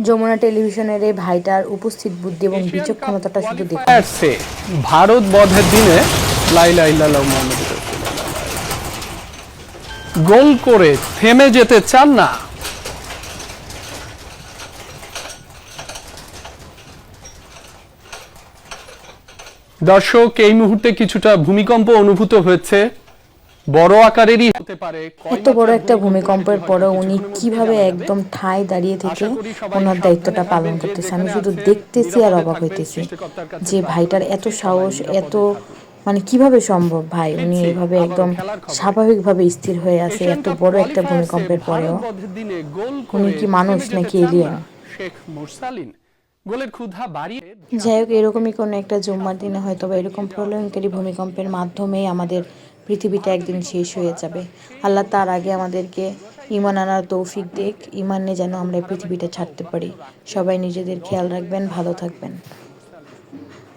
যমুনা টেলিভিশনের এই ভাইটার উপস্থিত বুদ্ধি এবং বিচক্ষণতাটা শুধু দেখুন। ভারত বধের দিনে লা ইলাহা ইল্লাল্লাহু মুহাম্মাদুর রাসূলুল্লাহ গোল করে থেমে যেতে চান না। দর্শক, এই মুহূর্তে কিছুটা ভূমিকম্প অনুভূত হয়েছে, বড় আকারেরই হতে পারে। এত বড় একটা ভূমিকম্পের পরেও উনি কিভাবে একদম ঠায় দাঁড়িয়ে থেকে ওনার দায়িত্বটা পালন করতেছে, আমি শুধু দেখতেছি আর অবাক হইতেছি যে ভাইটার এত সাহস, এত কিভাবে সম্ভব ভাই উনি এভাবে একদম স্বাভাবিকভাবে স্থির হয়ে আছে এত বড় একটা ভূমিকম্পের পরেও। উনি কি মানুষ নাকি এলিয়েন? শেখ মুরসালিন গোলের ক্ষুধা বাড়িয়ে। যাই হোক, এরকমই কোনো একটা জুম্মার দিনে হয়তো বা এরকম প্রলয়ঙ্কারী ভূমিকম্পের মাধ্যমেই আমাদের পৃথিবীটা একদিন শেষ হয়ে যাবে। আল্লাহ তার আগে আমাদেরকে ঈমান আনার তৌফিক দিক, ঈমান নিয়ে যেন আমরা পৃথিবীটা ছাড়তে পারি। সবাই নিজেদের খেয়াল রাখবেন, ভালো থাকবেন।